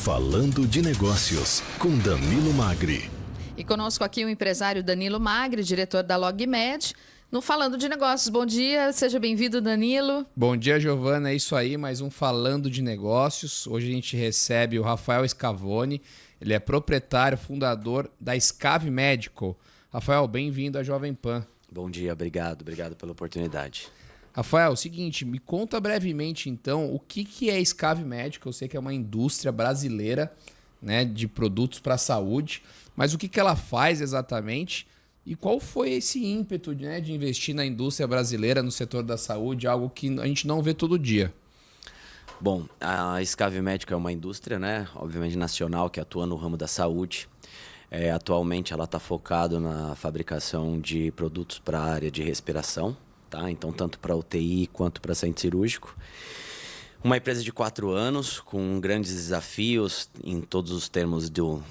Falando de Negócios, com Danilo Magri. E conosco aqui o empresário Danilo Magri, diretor da LogMed, no Falando de Negócios. Bom dia, seja bem-vindo, Danilo. Bom dia, Giovana. É isso aí, mais um Falando de Negócios. Hoje a gente recebe o Rafael Scavone. Ele é proprietário, fundador da Scave Medical. Rafael, bem-vindo à Jovem Pan. Bom dia, obrigado pela oportunidade. Rafael, seguinte, me conta brevemente então o que é Scave Medical. Eu sei que é uma indústria brasileira, né, de produtos para a saúde, mas o que ela faz exatamente e qual foi esse ímpeto, né, de investir na indústria brasileira no setor da saúde, algo que a gente não vê todo dia? Bom, a Scave Medical é uma indústria, né, obviamente nacional, que atua no ramo da saúde. Atualmente ela está focada na fabricação de produtos para a área de respiração, tá? Então tanto para UTI quanto para centro cirúrgico. Uma empresa de 4 anos, com grandes desafios em todos os termos do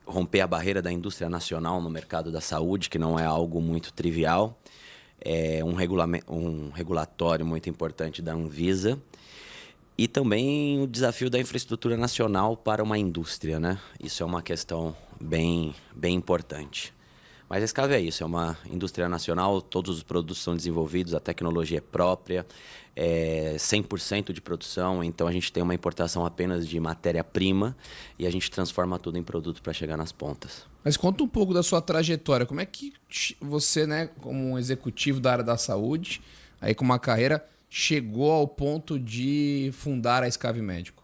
romper a barreira da indústria nacional no mercado da saúde, que não é algo muito trivial. É um regulatório muito importante da Anvisa. E também o desafio da infraestrutura nacional para uma indústria, né? Isso é uma questão bem importante. Mas a Scave é isso, é uma indústria nacional, todos os produtos são desenvolvidos, a tecnologia é própria, 100% de produção, então a gente tem uma importação apenas de matéria-prima e a gente transforma tudo em produto para chegar nas pontas. Mas conta um pouco da sua trajetória, como é que você, né, como um executivo da área da saúde, aí com uma carreira, chegou ao ponto de fundar a Scave Medical?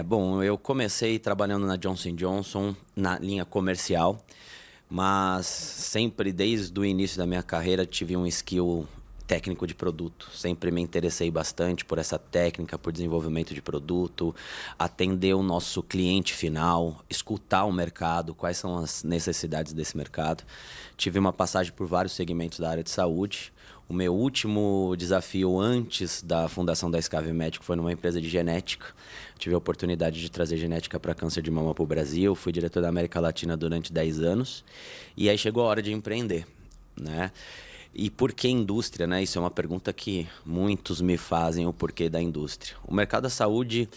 Bom, eu comecei trabalhando na Johnson & Johnson, na linha comercial, mas sempre desde o início da minha carreira tive um skill técnico de produto. Sempre me interessei bastante por essa técnica, por desenvolvimento de produto, atender o nosso cliente final, escutar o mercado, quais são as necessidades desse mercado. Tive uma passagem por vários segmentos da área de saúde. O meu último desafio antes da fundação da Scave Medical foi numa empresa de genética. Tive a oportunidade de trazer genética para câncer de mama para o Brasil. Fui diretor da América Latina durante 10 anos. E aí chegou a hora de empreender, né? E por que indústria, né? Isso é uma pergunta que muitos me fazem, o porquê da indústria. O mercado da saúde,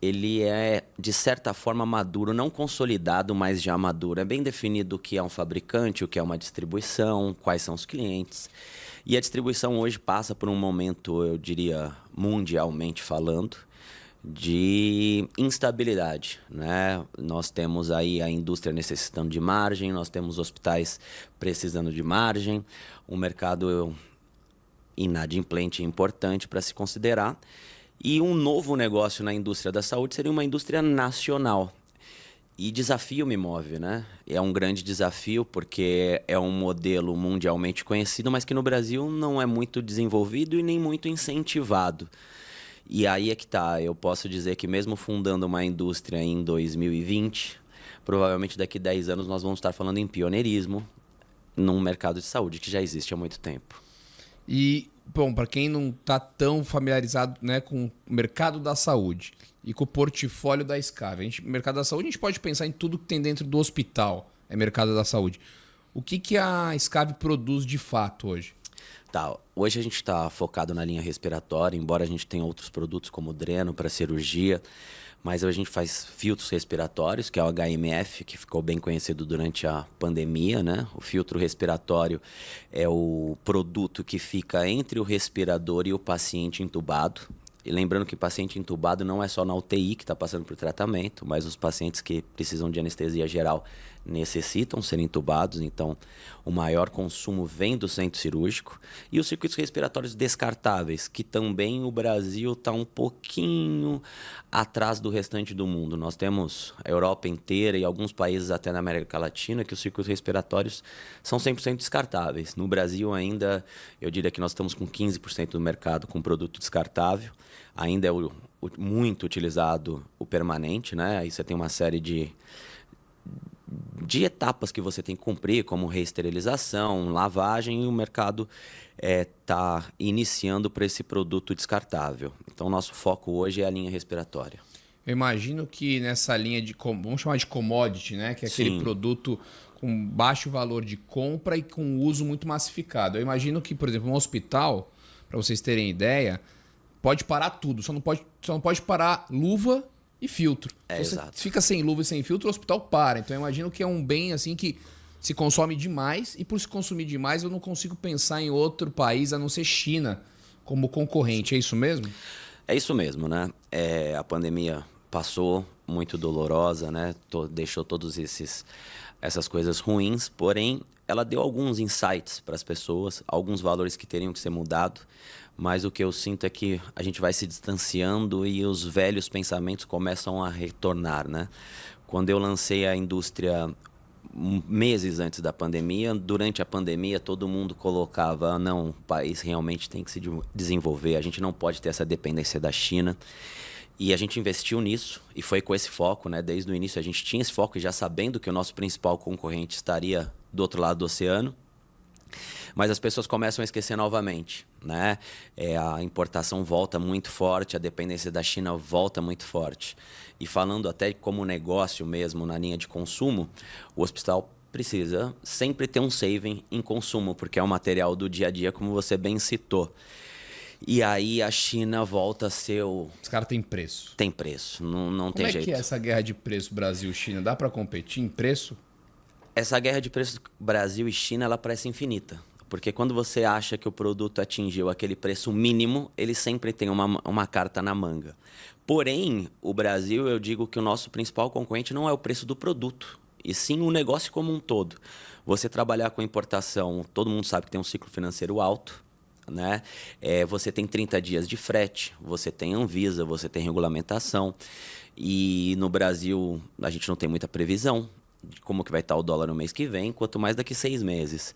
ele é, de certa forma, maduro, não consolidado, mas já maduro. É bem definido o que é um fabricante, o que é uma distribuição, quais são os clientes. E a distribuição hoje passa por um momento, eu diria, mundialmente falando, de instabilidade, né? Nós temos aí a indústria necessitando de margem, nós temos hospitais precisando de margem, um mercado inadimplente e importante para se considerar. E um novo negócio na indústria da saúde seria uma indústria nacional. E desafio me move, né? É um grande desafio porque é um modelo mundialmente conhecido, mas que no Brasil não é muito desenvolvido e nem muito incentivado. E aí é que tá, eu posso dizer que mesmo fundando uma indústria em 2020, provavelmente daqui a 10 anos nós vamos estar falando em pioneirismo num mercado de saúde que já existe há muito tempo. E, bom, para quem não está tão familiarizado, né, com o mercado da saúde e com o portfólio da Scave, mercado da saúde a gente pode pensar em tudo que tem dentro do hospital, é mercado da saúde. O que a Scave produz de fato hoje? Tá, hoje a gente está focado na linha respiratória, embora a gente tenha outros produtos como dreno para cirurgia, mas a gente faz filtros respiratórios, que é o HMF, que ficou bem conhecido durante a pandemia, né? O filtro respiratório é o produto que fica entre o respirador e o paciente entubado. E lembrando que paciente entubado não é só na UTI que está passando por tratamento, mas os pacientes que precisam de anestesia geral necessitam ser entubados, então o maior consumo vem do centro cirúrgico. E os circuitos respiratórios descartáveis, que também o Brasil está um pouquinho atrás do restante do mundo. Nós temos a Europa inteira e alguns países até na América Latina que os circuitos respiratórios são 100% descartáveis. No Brasil ainda, eu diria que nós estamos com 15% do mercado com produto descartável. Ainda é muito utilizado o permanente, né? Aí você tem uma série de etapas que você tem que cumprir, como reesterilização, lavagem, e o mercado está iniciando para esse produto descartável. Então, nosso foco hoje é a linha respiratória. Eu imagino que nessa linha de, vamos chamar de commodity, né? Que é aquele produto com baixo valor de compra e com uso muito massificado. Eu imagino que, por exemplo, um hospital, para vocês terem ideia, pode parar tudo, só não pode parar luva e filtro. Se você Exato. fica sem luva e sem filtro, o hospital para. Então eu imagino que é um bem assim que se consome demais, e por se consumir demais eu não consigo pensar em outro país a não ser China como concorrente. É isso mesmo? É isso mesmo, né? A pandemia passou, muito dolorosa, né? Deixou todos essas coisas ruins, porém ela deu alguns insights para as pessoas, alguns valores que teriam que ser mudados, mas o que eu sinto é que a gente vai se distanciando e os velhos pensamentos começam a retornar, né? Quando eu lancei a indústria meses antes da pandemia, durante a pandemia todo mundo colocava, não, o país realmente tem que se desenvolver, a gente não pode ter essa dependência da China. E a gente investiu nisso e foi com esse foco, né? Desde o início a gente tinha esse foco e já sabendo que o nosso principal concorrente estaria do outro lado do oceano. Mas as pessoas começam a esquecer novamente, né? A importação volta muito forte, a dependência da China volta muito forte. E falando até como negócio mesmo na linha de consumo, o hospital precisa sempre ter um saving em consumo, porque é um material do dia a dia, como você bem citou. E aí a China volta a ser o... Os caras têm preço. Tem preço, não tem jeito. Como é que é essa guerra de preço Brasil-China? Dá para competir em preço? Essa guerra de preço Brasil e China, ela parece infinita. Porque quando você acha que o produto atingiu aquele preço mínimo, ele sempre tem uma carta na manga. Porém, o Brasil, eu digo que o nosso principal concorrente não é o preço do produto, e sim o negócio como um todo. Você trabalhar com importação, todo mundo sabe que tem um ciclo financeiro alto, né? Você tem 30 dias de frete, você tem Anvisa, você tem regulamentação. E no Brasil, a gente não tem muita previsão de como que vai estar o dólar no mês que vem, quanto mais daqui 6 meses.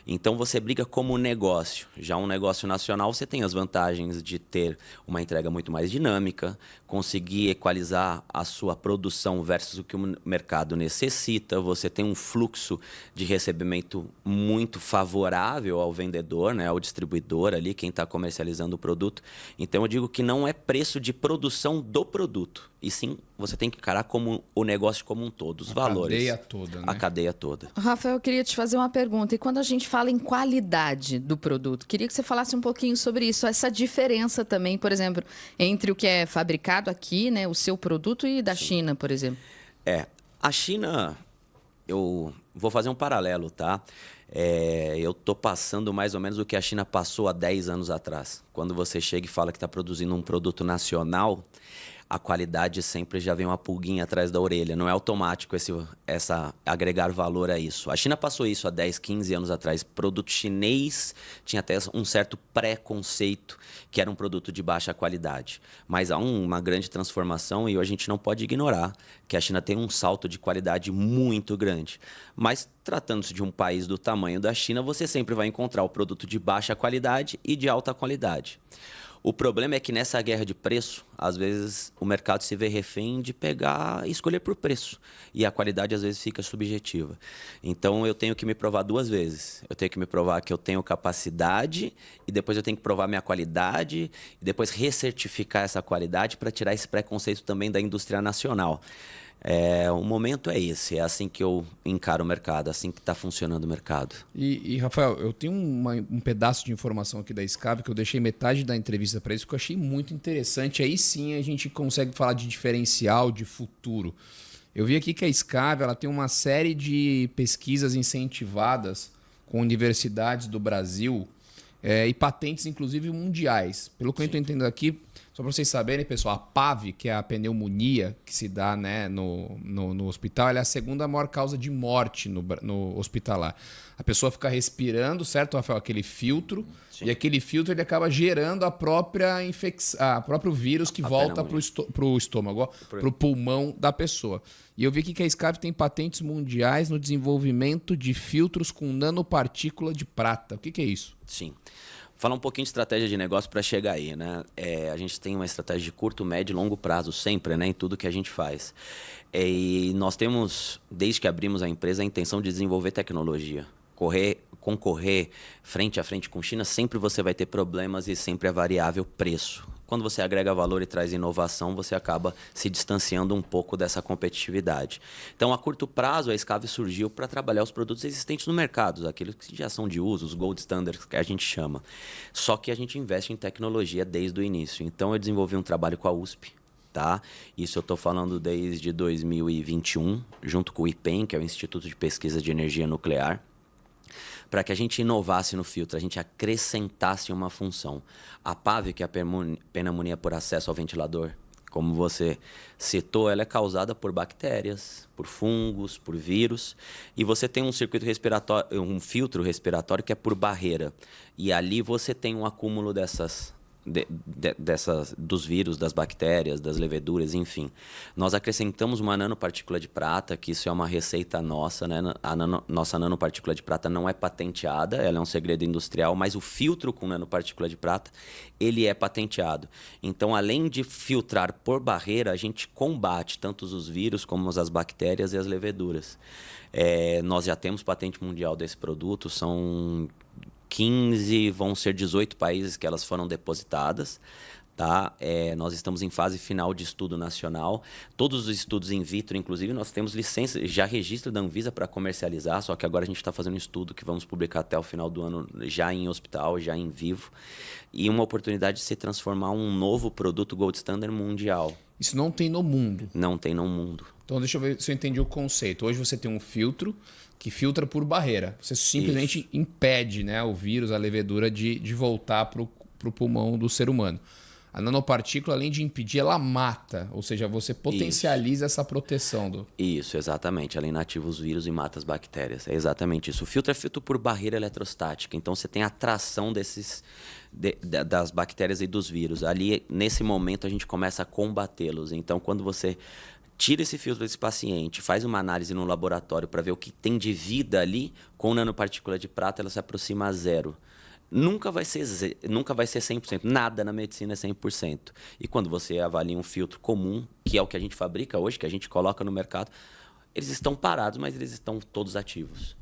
Então você briga como negócio. Já um negócio nacional, você tem as vantagens de ter uma entrega muito mais dinâmica, conseguir equalizar a sua produção versus o que o mercado necessita, você tem um fluxo de recebimento muito favorável ao vendedor, né, ao distribuidor ali, quem está comercializando o produto. Então eu digo que não é preço de produção do produto, e sim você tem que encarar como o negócio como um todo, os valores. A cadeia toda, né? A cadeia toda. Rafael, eu queria te fazer uma pergunta. E quando a gente fala em qualidade do produto, queria que você falasse um pouquinho sobre isso, essa diferença também, por exemplo, entre o que é fabricado aqui, né, o seu produto, e da China, por exemplo. A China, eu vou fazer um paralelo, tá? Eu tô passando mais ou menos o que a China passou há 10 anos atrás. Quando você chega e fala que está produzindo um produto nacional, a qualidade sempre já vem uma pulguinha atrás da orelha. Não é automático essa agregar valor a isso. A China passou isso há 10, 15 anos atrás. Produto chinês tinha até um certo preconceito que era um produto de baixa qualidade. Mas há uma grande transformação e hoje a gente não pode ignorar que a China tem um salto de qualidade muito grande. Mas tratando-se de um país do tamanho da China, você sempre vai encontrar o produto de baixa qualidade e de alta qualidade. O problema é que nessa guerra de preço, às vezes o mercado se vê refém de pegar e escolher por preço. E a qualidade às vezes fica subjetiva. Então eu tenho que me provar 2 vezes. Eu tenho que me provar que eu tenho capacidade e depois eu tenho que provar minha qualidade e depois recertificar essa qualidade para tirar esse preconceito também da indústria nacional. O momento é esse, é assim que eu encaro o mercado, assim que está funcionando o mercado. E Rafael, eu tenho um pedaço de informação aqui da Escave que eu deixei metade da entrevista para isso, que eu achei muito interessante. Aí sim a gente consegue falar de diferencial, de futuro. Eu vi aqui que a Escave ela tem uma série de pesquisas incentivadas com universidades do Brasil e patentes, inclusive, mundiais. Pelo que eu estou entendendo aqui, só para vocês saberem, pessoal, a PAV, que é a pneumonia que se dá, né, no hospital, ela é a segunda maior causa de morte no hospitalar. A pessoa fica respirando, certo, Rafael? Aquele filtro. Sim. E aquele filtro ele acaba gerando a própria próprio vírus que volta para o estômago, para o pulmão da pessoa. E eu vi aqui que a Escave tem patentes mundiais no desenvolvimento de filtros com nanopartícula de prata. O que é isso? Sim. Falar um pouquinho de estratégia de negócio para chegar aí, né? A gente tem uma estratégia de curto, médio e longo prazo sempre, né? Em tudo que a gente faz. E nós temos, desde que abrimos a empresa, a intenção de desenvolver tecnologia. Concorrer frente a frente com China, sempre você vai ter problemas e sempre é variável preço. Quando você agrega valor e traz inovação, você acaba se distanciando um pouco dessa competitividade. Então, a curto prazo, a Escave surgiu para trabalhar os produtos existentes no mercado, aqueles que já são de uso, os gold standards que a gente chama. Só que a gente investe em tecnologia desde o início. Então, eu desenvolvi um trabalho com a USP, tá? Isso eu estou falando desde 2021, junto com o IPEM, que é o Instituto de Pesquisa de Energia Nuclear, para que a gente inovasse no filtro, a gente acrescentasse uma função. A PAV, que é a pneumonia por acesso ao ventilador, como você citou, ela é causada por bactérias, por fungos, por vírus. E você tem um circuito respiratório, um filtro respiratório que é por barreira. E ali você tem um acúmulo dos vírus, das bactérias, das leveduras, enfim. Nós acrescentamos uma nanopartícula de prata, que isso é uma receita nossa, né? Nossa nanopartícula de prata não é patenteada, ela é um segredo industrial, mas o filtro com nanopartícula de prata, ele é patenteado. Então, além de filtrar por barreira, a gente combate tanto os vírus como as bactérias e as leveduras. Nós já temos patente mundial desse produto, são 15, vão ser 18 países que elas foram depositadas. Tá? Nós estamos em fase final de estudo nacional. Todos os estudos in vitro, inclusive, nós temos licença, já registro da Anvisa para comercializar, só que agora a gente está fazendo um estudo que vamos publicar até o final do ano, já em hospital, já em vivo. E uma oportunidade de se transformar um novo produto Gold Standard mundial. Isso não tem no mundo? Não tem no mundo. Então, deixa eu ver se eu entendi o conceito. Hoje você tem um filtro que filtra por barreira. Você simplesmente impede, né, o vírus, a levedura de voltar para o pulmão do ser humano. A nanopartícula, além de impedir, ela mata. Ou seja, você potencializa essa proteção. Isso, exatamente. Ela inativa os vírus e mata as bactérias. É exatamente isso. O filtro é feito por barreira eletrostática. Então, você tem a atração das bactérias e dos vírus. Ali, nesse momento, a gente começa a combatê-los. Então, quando você tira esse filtro desse paciente, faz uma análise no laboratório para ver o que tem de vida ali, com nanopartícula de prata, ela se aproxima a zero. Nunca vai ser 100%. Nada na medicina é 100%. E quando você avalia um filtro comum, que é o que a gente fabrica hoje, que a gente coloca no mercado, eles estão parados, mas eles estão todos ativos.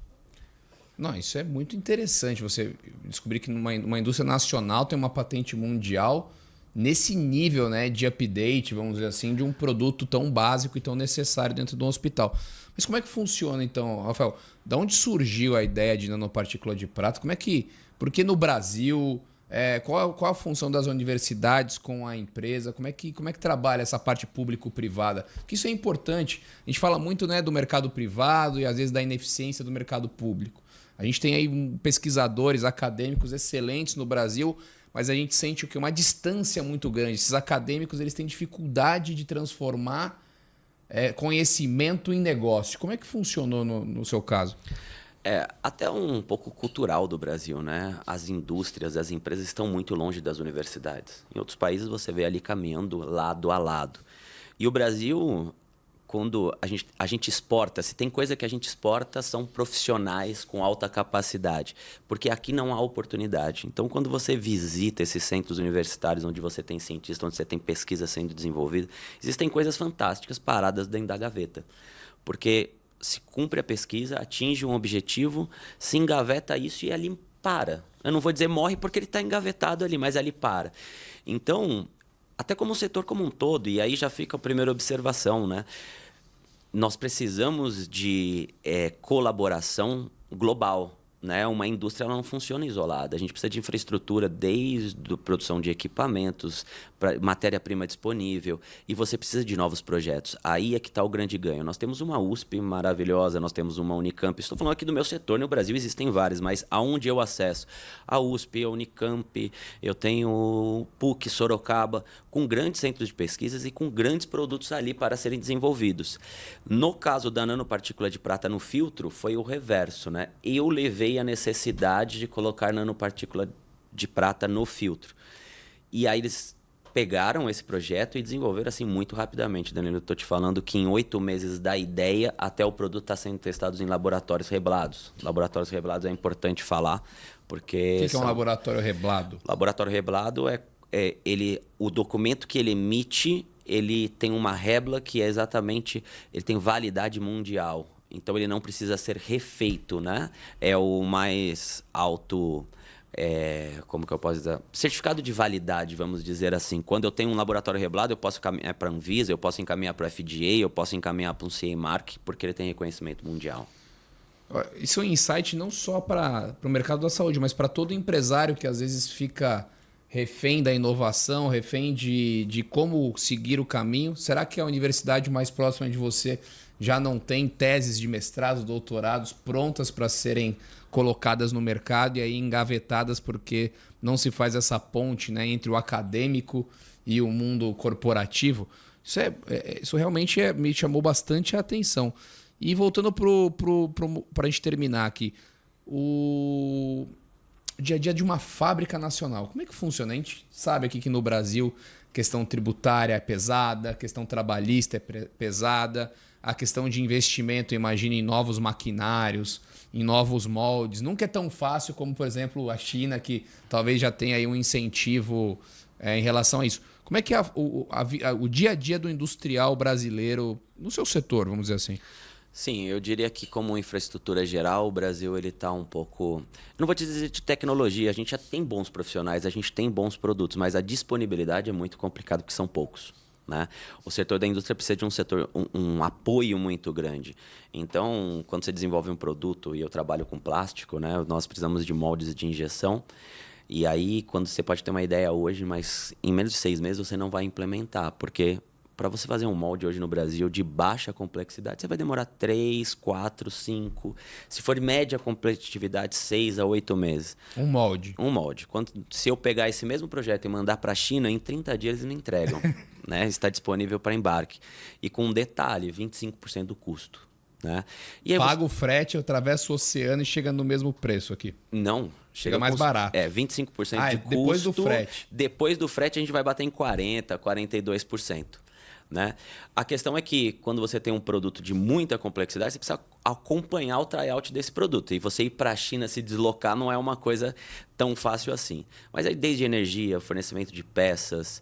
Não, isso é muito interessante. Você descobrir que numa indústria nacional tem uma patente mundial nesse nível, né, de update, vamos dizer assim, de um produto tão básico e tão necessário dentro de um hospital. Mas como é que funciona, então, Rafael? De onde surgiu a ideia de nanopartícula de prata? Por que no Brasil? Qual a função das universidades com a empresa? Como é que trabalha essa parte público-privada? Porque isso é importante. A gente fala muito, né, do mercado privado e às vezes da ineficiência do mercado público. A gente tem aí pesquisadores acadêmicos excelentes no Brasil, mas a gente sente uma distância muito grande. Esses acadêmicos eles têm dificuldade de transformar conhecimento em negócio. Como é que funcionou no seu caso? Até um pouco cultural do Brasil, né? As indústrias, as empresas estão muito longe das universidades. Em outros países você vê ali caminhando lado a lado. E o Brasil, quando a gente exporta, se tem coisa que a gente exporta, são profissionais com alta capacidade, porque aqui não há oportunidade. Então, quando você visita esses centros universitários, onde você tem cientistas, onde você tem pesquisa sendo desenvolvida, existem coisas fantásticas paradas dentro da gaveta. Porque se cumpre a pesquisa, atinge um objetivo, se engaveta isso e ali para. Eu não vou dizer morre porque ele está engavetado ali, mas ali para. Então, até como o setor como um todo, e aí já fica a primeira observação, né? Nós precisamos de colaboração global. Né? Uma indústria ela não funciona isolada. A gente precisa de infraestrutura desde a produção de equipamentos, matéria-prima disponível, e você precisa de novos projetos. Aí é que está o grande ganho. Nós temos uma USP maravilhosa, nós temos uma Unicamp. Estou falando aqui do meu setor, no Brasil existem várias, mas aonde eu acesso? A USP, a Unicamp, eu tenho o PUC, Sorocaba, com grandes centros de pesquisas e com grandes produtos ali para serem desenvolvidos. No caso da nanopartícula de prata no filtro, foi o reverso. Né? Eu levei a necessidade de colocar nanopartícula de prata no filtro. E aí eles pegaram esse projeto e desenvolveram assim muito rapidamente. Danilo, eu estou te falando que em 8 meses da ideia até o produto está sendo testado em laboratórios reblados. Laboratórios reblados é importante falar, porque... O que é um laboratório reblado? Laboratório reblado o documento que ele emite, ele tem uma rebla que é exatamente... Ele tem validade mundial. Então, ele não precisa ser refeito, né? É o mais alto... como que eu posso dizer? Certificado de validade, vamos dizer assim. Quando eu tenho um laboratório reblado, eu posso encaminhar para a Anvisa, eu posso encaminhar para o FDA, eu posso encaminhar para um CE Mark, porque ele tem reconhecimento mundial. Isso é um insight não só para o mercado da saúde, mas para todo empresário que às vezes fica refém da inovação, refém de como seguir o caminho? Será que a universidade mais próxima de você já não tem teses de mestrado, doutorados prontas para serem colocadas no mercado e aí engavetadas porque não se faz essa ponte, né, entre o acadêmico e o mundo corporativo? Isso realmente me chamou bastante a atenção. E voltando para a gente terminar aqui, o dia a dia de uma fábrica nacional, como é que funciona? A gente sabe aqui que no Brasil a questão tributária é pesada, a questão trabalhista é pesada, a questão de investimento, imagina, em novos maquinários, em novos moldes, nunca é tão fácil como, por exemplo, a China, que talvez já tenha aí um incentivo em relação a isso. Como é que é o dia a dia do industrial brasileiro no seu setor, vamos dizer assim? Sim, eu diria que como infraestrutura geral, o Brasil ele está um pouco... Não vou te dizer de tecnologia, a gente já tem bons profissionais, a gente tem bons produtos, mas a disponibilidade é muito complicado porque são poucos. Né? O setor da indústria precisa de um apoio muito grande. Então, quando você desenvolve um produto, e eu trabalho com plástico, né? Nós precisamos de moldes de injeção. E aí, quando você pode ter uma ideia hoje, mas em menos de 6 meses você não vai implementar, porque para você fazer um molde hoje no Brasil de baixa complexidade, você vai demorar 3, 4, 5. Se for média complexidade, 6 a 8 meses. Um molde. Um molde. Se eu pegar esse mesmo projeto e mandar para a China, em 30 dias eles não entregam. Né? Está disponível para embarque. E com um detalhe, 25% do custo. Né? E aí Paga o frete, atravesso o oceano e chega no mesmo preço aqui. Não. Chega mais barato. 25% de custo. Depois do frete. Depois do frete a gente vai bater em 40%, 42%. Né? A questão é que quando você tem um produto de muita complexidade, você precisa acompanhar o tryout desse produto. E você ir para a China se deslocar não é uma coisa tão fácil assim. Mas aí desde energia, fornecimento de peças,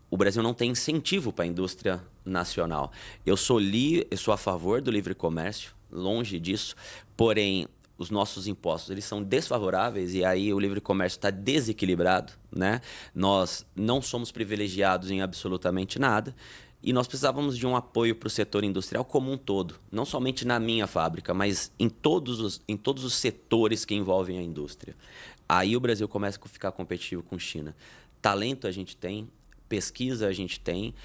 o Brasil não tem incentivo para a indústria nacional. Eu sou a favor do livre comércio, longe disso, porém os nossos impostos eles são desfavoráveis e aí o livre comércio está desequilibrado, né? Nós não somos privilegiados em absolutamente nada e nós precisávamos de um apoio para o setor industrial como um todo, não somente na minha fábrica, mas em todos os setores que envolvem a indústria. Aí o Brasil começa a ficar competitivo com a China. Talento a gente tem, pesquisa a gente tem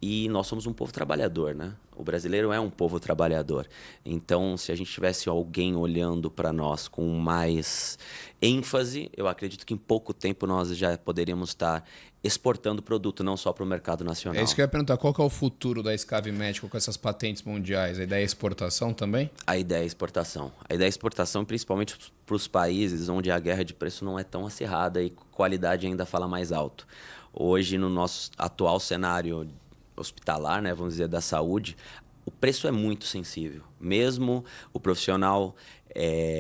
e nós somos um povo trabalhador, né? O brasileiro é um povo trabalhador. Então, se a gente tivesse alguém olhando para nós com mais ênfase, eu acredito que em pouco tempo nós já poderíamos estar exportando produto, não só para o mercado nacional. É isso que eu ia perguntar. Qual que é o futuro da Escave Médico com essas patentes mundiais? A ideia é exportação também? A ideia é exportação. A ideia é exportação principalmente para os países onde a guerra de preço não é tão acirrada e qualidade ainda fala mais alto. Hoje, no nosso atual cenário hospitalar, né, vamos dizer, da saúde, o preço é muito sensível. Mesmo o profissional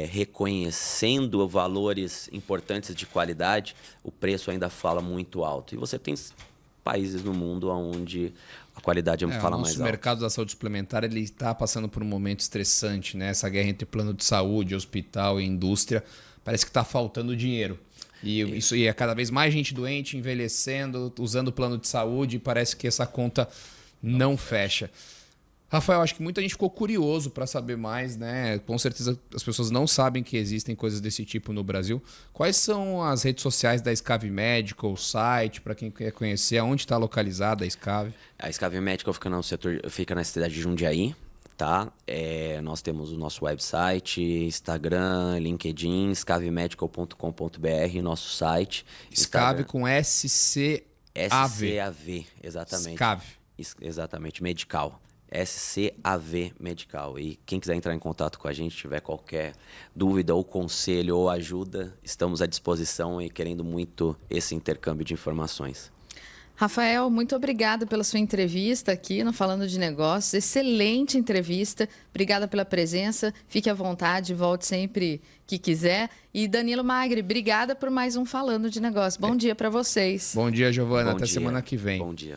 reconhecendo valores importantes de qualidade, o preço ainda fala muito alto. E você tem países no mundo onde a qualidade fala mais alto. O mercado da saúde suplementar ele está passando por um momento estressante, né? Essa guerra entre plano de saúde, hospital e indústria, parece que está faltando dinheiro. E é cada vez mais gente doente, envelhecendo, usando o plano de saúde, e parece que essa conta não fecha. Rafael, acho que muita gente ficou curioso para saber mais, né? Com certeza as pessoas não sabem que existem coisas desse tipo no Brasil. Quais são as redes sociais da Escave Medical, o site, para quem quer conhecer, aonde está localizada a Escave? A Escave Medical fica na cidade de Jundiaí. Tá? Nós temos o nosso website, Instagram, LinkedIn, escavemedical.com.br, nosso site. Escave com S-C-A-V. S-C-A-V, exatamente. Escave. Exatamente, Medical. SCAV Medical. E quem quiser entrar em contato com a gente, tiver qualquer dúvida ou conselho ou ajuda, estamos à disposição e querendo muito esse intercâmbio de informações. Rafael, muito obrigada pela sua entrevista aqui no Falando de Negócios. Excelente entrevista. Obrigada pela presença. Fique à vontade, volte sempre que quiser. E Danilo Magri, obrigada por mais um Falando de Negócios. Bom dia para vocês. Bom dia, Giovana. Até semana que vem. Bom dia.